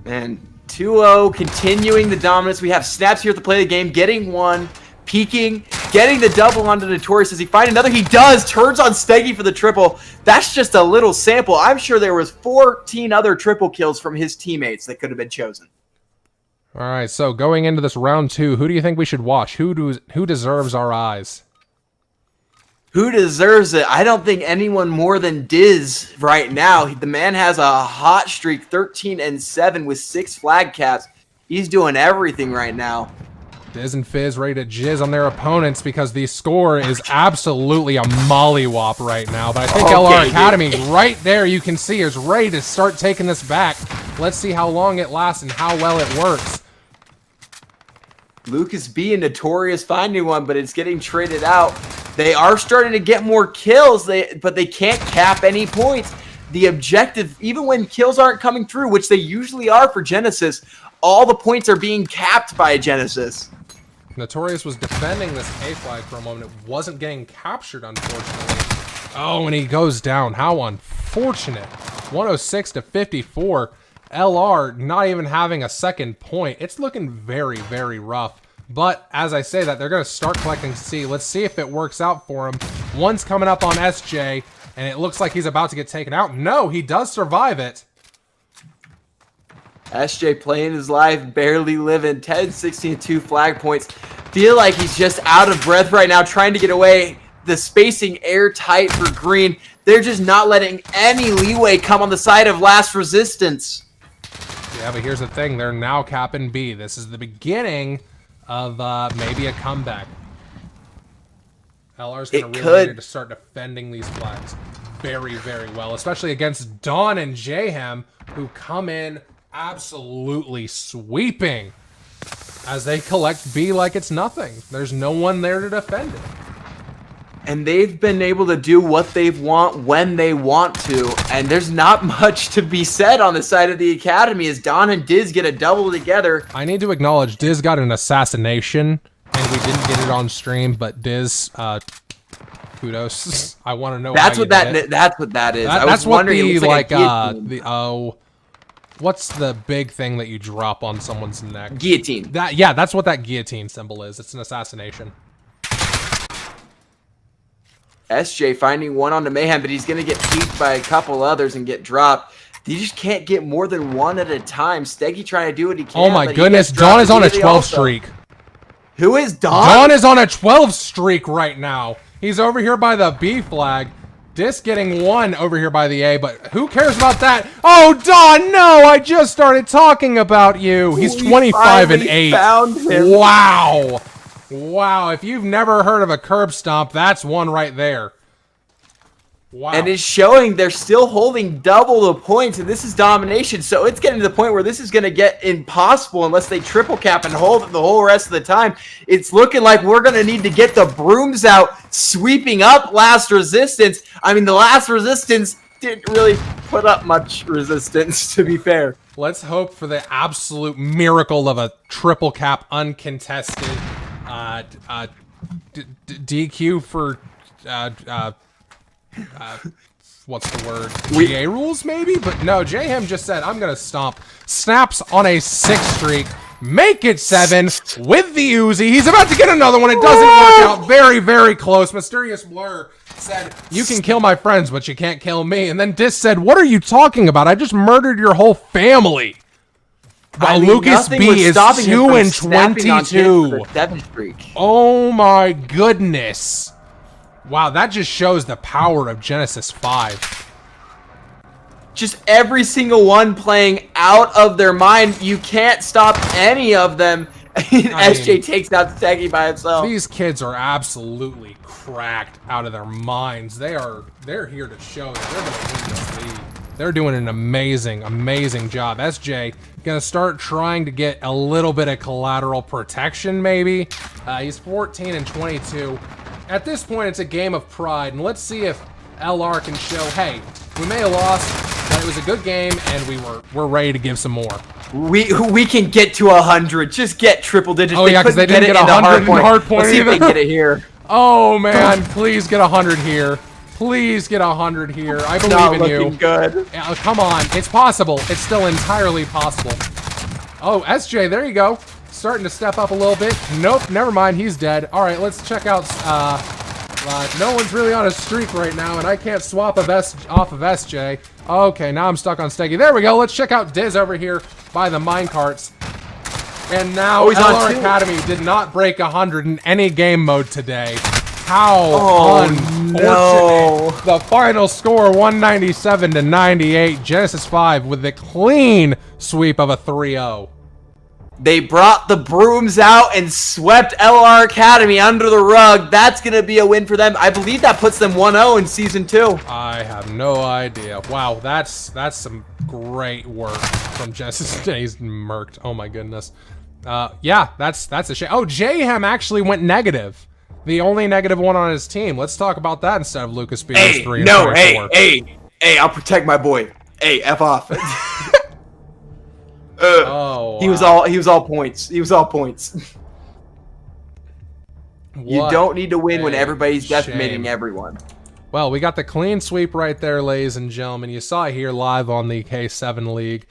And 2-0, continuing the dominance. We have Snaps here to play the game, getting one, peeking, getting the double onto Notorious. Does he find another? He does. Turns on Steggy for the triple. That's just a little sample. I'm sure there was 14 other triple kills from his teammates that could have been chosen. All right, so going into this round 2, who do you think we should watch? Who deserves our eyes? Who deserves it? I don't think anyone more than Diz right now. The man has a hot streak, 13-7 with 6 flag caps. He's doing everything right now. Diz and Fizz ready to jizz on their opponents because the score is absolutely a mollywop right now. But I think LR Academy right there, you can see, is ready to start taking this back. Let's see how long it lasts and how well it works. Lucas B and Notorious finding one, but it's getting traded out. They are starting to get more kills, but they can't cap any points. The objective, even when kills aren't coming through, which they usually are for Genesis, all the points are being capped by Genesis. Notorious was defending this A flag for a moment. It wasn't getting captured, unfortunately. Oh, and he goes down. How unfortunate. 106-54. LR not even having a second point. It's looking very, very rough. But as I say that, they're going to start collecting C. Let's see if it works out for him. One's coming up on SJ, and it looks like he's about to get taken out. No, he does survive it. SJ playing his life, barely living. 10-16-2 flag points. Feel like he's just out of breath right now, trying to get away. The spacing airtight for green. They're just not letting any leeway come on the side of Last Resistance. Yeah, but here's the thing. They're now capping B. This is the beginning of maybe a comeback. LR's going to really need to start defending these flags very, very well, especially against Dawn and Jayham, who come in absolutely sweeping as they collect B like it's nothing. There's no one there to defend it. and they've been able to do what they want when they want to, and there's not much to be said on the side of the Academy as Don and Diz get a double together. I need to acknowledge Diz got an assassination, and we didn't get it on stream, but Diz, kudos. I want to know That's how what that's what that is. I that's was what wondering, the, it looks like what's the big thing that you drop on someone's neck? guillotine. That's what that guillotine symbol is. It's an assassination. SJ finding one onto Mayhem, but he's going to get peeked by a couple others and get dropped. You just can't get more than one at a time. Steggy trying to do what he can. Oh my goodness, Dawn is on a 12 streak. Who is Dawn? Dawn is on a 12 streak right now. He's over here by the B flag. Dis getting one over here by the A, but who cares about that? Oh, Dawn, no! I just started talking about you. He's 25 and 8. Found him. Wow. Wow, if you've never heard of a curb stomp, that's one right there. Wow. And it's showing they're still holding double the points, and this is domination. So it's getting to the point where this is going to get impossible unless they triple cap and hold it the whole rest of the time. It's looking like we're going to need to get the brooms out, sweeping up Last Resistance. I mean, the Last Resistance didn't really put up much resistance, to be fair. Let's hope for the absolute miracle of a triple cap uncontested DQ for what's the word? GA rules maybe? But no, J-Ham just said, I'm gonna stomp. Snaps on a 6 streak. Make it 7 with the Uzi. He's about to get another one. It doesn't work out. Very, very close. Mysterious Blur said, you can kill my friends, but you can't kill me. And then Dis said, what are you talking about? I just murdered your whole family. While Lucas B is 2 and 22. Oh my goodness. Wow, that just shows the power of Genesis 5. Just every single one playing out of their mind. You can't stop any of them. SJ takes out Steggy by himself. These kids are absolutely cracked out of their minds. They're here to show that they're going to win this league. They're doing an amazing, amazing job. SJ gonna start trying to get a little bit of collateral protection, maybe. He's 14 and 22. At this point, it's a game of pride, and let's see if LR can show, hey, we may have lost, but it was a good game, and we're ready to give some more. We can get to 100. Just get triple digits. Oh yeah, because they didn't get 100 in hard point Let's see if they can get it here. Oh man, please get 100 here. Please get 100 here. I believe in you. Looking good. Come on, it's possible. It's still entirely possible. Oh, SJ, there you go. Starting to step up a little bit. Nope, never mind. He's dead. All right, let's check out. No one's really on a streak right now, and I can't swap off of SJ. Okay, now I'm stuck on Steggy. There we go. Let's check out Diz over here by the minecarts. And now LR Academy did not break 100 in any game mode today. How unfortunate. No. The final score, 197 to 98. Genesis 5 with the clean sweep of a 3-0. They brought the brooms out and swept LR Academy under the rug. That's going to be a win for them. I believe that puts them 1-0 in Season 2. I have no idea. Wow, that's some great work from Genesis. He's murked. Oh my goodness. Yeah, that's a shame. Oh, J-Ham actually went negative. The only negative one on his team. Let's talk about that instead of Lucas being 3 and 24. Hey, I'll protect my boy. Hey, F off. Oh, wow. He was all points. He was all points. You don't need to win when everybody's decimating everyone. Well, we got the clean sweep right there, ladies and gentlemen. You saw it here live on the K7 League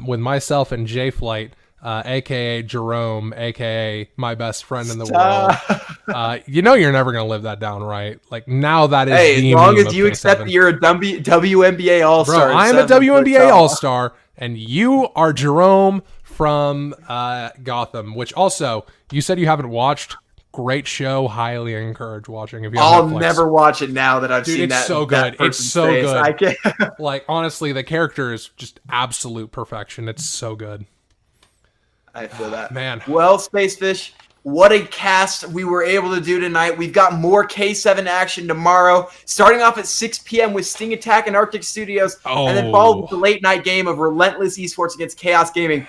with myself and J-Flight. A.K.A. Jerome, A.K.A. my best friend in the world. You know you're never going to live that down, right? Like, now that is the as long meme as you of accept K7. that you're a WNBA All-Star. Bro, I'm a WNBA All-Star, and you are Jerome from Gotham, which also, you said you haven't watched. Great show. Highly encourage watching. If you have I'll Netflix. never watch it now that I've seen It's that. so good. It's so face. good. I can't. Like, honestly, the character is just absolute perfection. It's so good. I feel that. Man. Well, Spacefish, what a cast we were able to do tonight. We've got more K7 action tomorrow, starting off at 6 p.m. with Sting Attack and Arctic Studios, and then followed with the late night game of Relentless Esports against Chaos Gaming.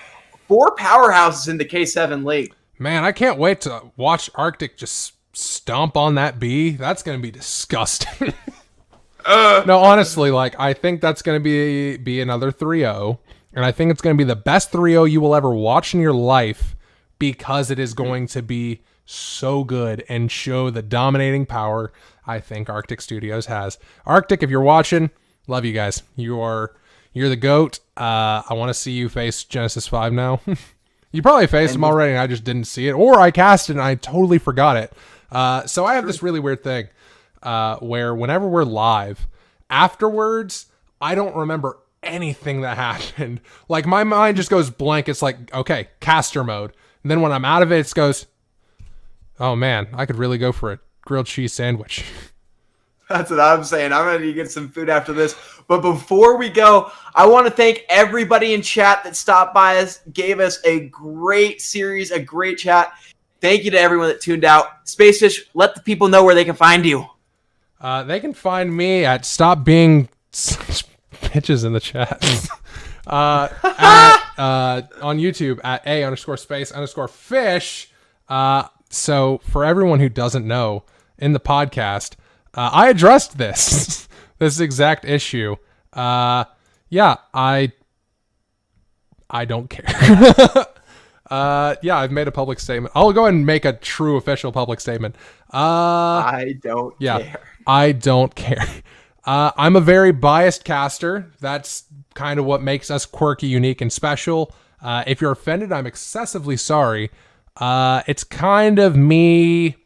4 powerhouses in the K7 League. Man, I can't wait to watch Arctic just stomp on that B, that's going to be disgusting. No, honestly, like, I think that's going to be another 3-0, and I think it's going to be the best 3-0 you will ever watch in your life because it is going to be so good and show the dominating power I think Arctic Studios has. Arctic, if you're watching, love you guys. You're the GOAT. I want to see you face Genesis 5 now. You probably faced him already and I just didn't see it, or I cast it and I totally forgot it. So I have this really weird thing where whenever we're live, afterwards, I don't remember anything that happened. Like, my mind just goes blank. It's like, okay, caster mode. And then when I'm out of it, it goes, oh man, I could really go for a grilled cheese sandwich. That's what I'm saying. I'm ready to get some food after this. But before we go, I want to thank everybody in chat that stopped by us, gave us a great series, a great chat. Thank you to everyone that tuned out. Spacefish, let the people know where they can find you. They can find me at Stop Being Such Bitches in the Chat. On YouTube at A_space_fish. So for everyone who doesn't know, in the podcast, I addressed this exact issue. Yeah, I don't care. Yeah, I've made a public statement. I'll go ahead and make a true official public statement. I don't care. I don't care. I'm a very biased caster. That's kind of what makes us quirky, unique, and special. If you're offended, I'm excessively sorry. It's kind of me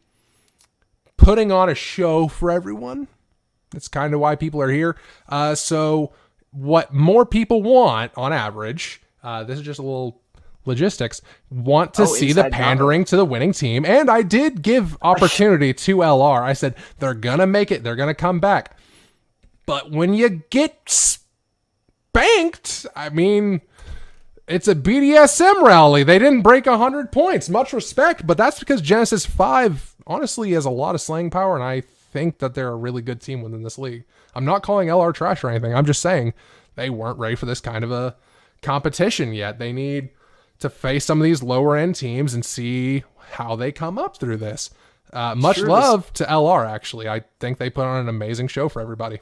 putting on a show for everyone. That's kind of why people are here. So what more people want on average, this is just a little logistics, want to see the pandering to the winning team. And I did give opportunity to LR. I said, they're going to make it. They're going to come back. But when you get spanked, I mean, it's a BDSM rally. They didn't break 100 points. Much respect, but that's because Genesis 5 honestly has a lot of slaying power, and I think that they're a really good team within this league. I'm not calling LR trash or anything. I'm just saying they weren't ready for this kind of a competition yet. They need to face some of these lower-end teams and see how they come up through this. Much love to LR, actually. I think they put on an amazing show for everybody.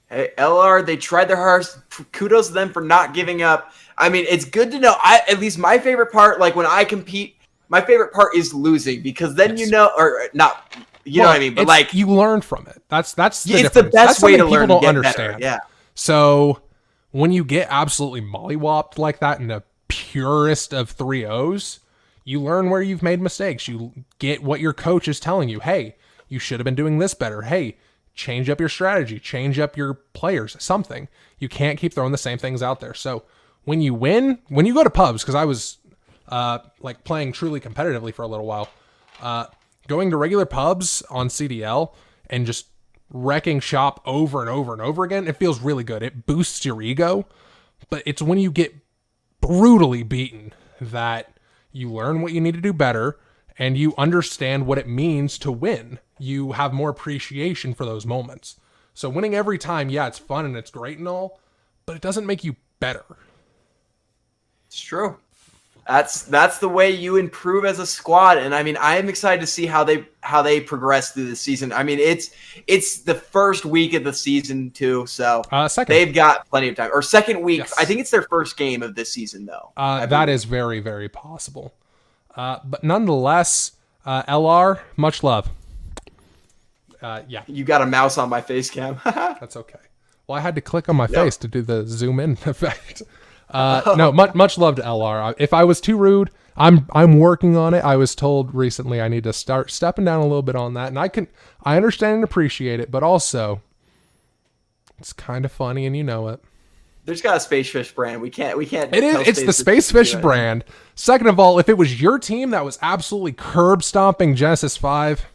Hey, LR, they tried their hardest. Kudos to them for not giving up. I mean, it's good to know. At least my favorite part, like when I compete, my favorite part is losing, because then you know, or not, you know what I mean? But like, you learn from it. That's the it's difference. the best that's way to people learn. Don't get understand. Better. Yeah. So when you get absolutely mollywopped like that in the purest of 3-0s, you learn where you've made mistakes. You get what your coach is telling you. Hey, you should have been doing this better. Hey, change up your strategy, change up your players, something. You can't keep throwing the same things out there. So when you win, when you go to pubs, because I was like playing truly competitively for a little while, going to regular pubs on CDL and just wrecking shop over and over and over again, it feels really good. It boosts your ego, but it's when you get brutally beaten that you learn what you need to do better and you understand what it means to win. You have more appreciation for those moments. So winning every time, yeah, it's fun and it's great and all, but it doesn't make you better. It's true. That's the way you improve as a squad, and I mean, I am excited to see how they progress through the season. I mean, it's the first week of the season too, so they've got plenty of time. Or second week, yes. I think it's their first game of this season though. That is very, very possible. But nonetheless, LR, much love. Yeah, you got a mouse on my face cam. That's okay. Well, I had to click on my face to do the zoom in effect. No, much love to LR. If I was too rude, I'm working on it. I was told recently I need to start stepping down a little bit on that, and I understand and appreciate it, but also it's kind of funny, and you know it. There's got a Spacefish brand. We can't. It's the Spacefish brand. Second of all, if it was your team that was absolutely curb stomping Genesis 5,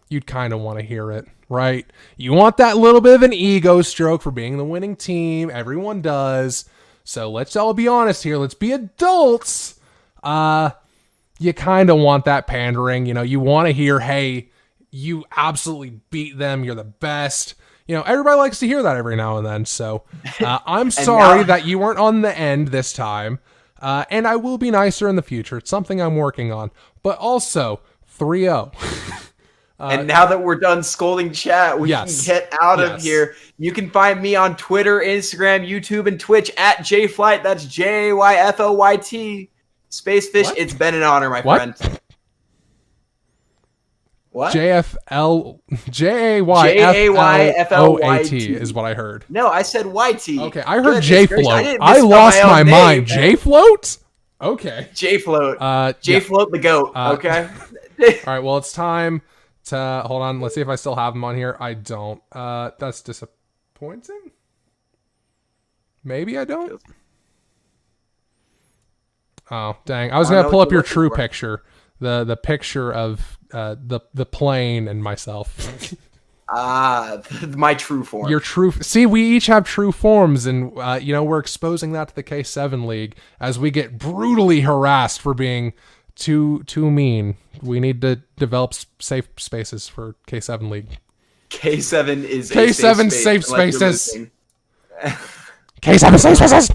you'd kind of want to hear it, right? You want that little bit of an ego stroke for being the winning team. Everyone does. So let's all be honest here. Let's be adults. You kind of want that pandering. You know, you want to hear, hey, you absolutely beat them. You're the best. You know, everybody likes to hear that every now and then. So I'm sorry that you weren't on the end this time. And I will be nicer in the future. It's something I'm working on. But also, 3-0. And now that we're done scolding chat, we can get out of here. You can find me on Twitter, Instagram, YouTube, and Twitch at JFlight. That's JayFoyt. Spacefish, What? it's been an honor, my friend. What? JayFoyt is what I heard. No, I said YT. Okay, I heard J-Float. I lost my mind. J-Float? Okay. J-Float. J-Float the goat, okay? All right, well, it's time to... Hold on, let's see if I still have him on here. I don't. That's disappointing. Maybe I don't. Oh, dang. I was going to pull up your true picture. The picture of the plane and myself. My true form. Your true. See, we each have true forms, and we're exposing that to the K7 League as we get brutally harassed for being too mean. We need to develop safe spaces for K7 League. K7 is K7 safe spaces. K7 safe spaces.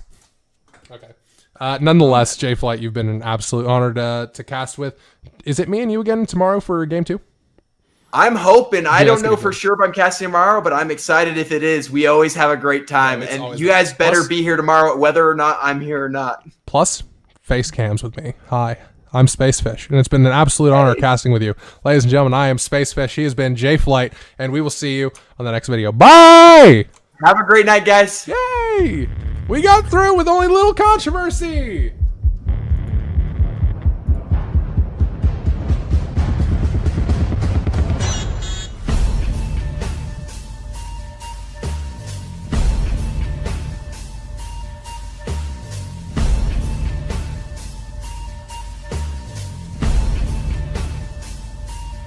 Okay. Nonetheless, J-Flight, you've been an absolute honor to cast with. Is it me and you again tomorrow for game 2? I'm hoping. I don't know for sure if I'm casting tomorrow, but I'm excited if it is. We always have a great time. Yeah, and you guys better be here tomorrow, whether or not I'm here or not. Plus, face cams with me. Hi, I'm Spacefish, and it's been an absolute honor casting with you. Ladies and gentlemen, I am Spacefish. He has been J-Flight, and we will see you on the next video. Bye! Have a great night, guys. Yay! We got through with only little controversy!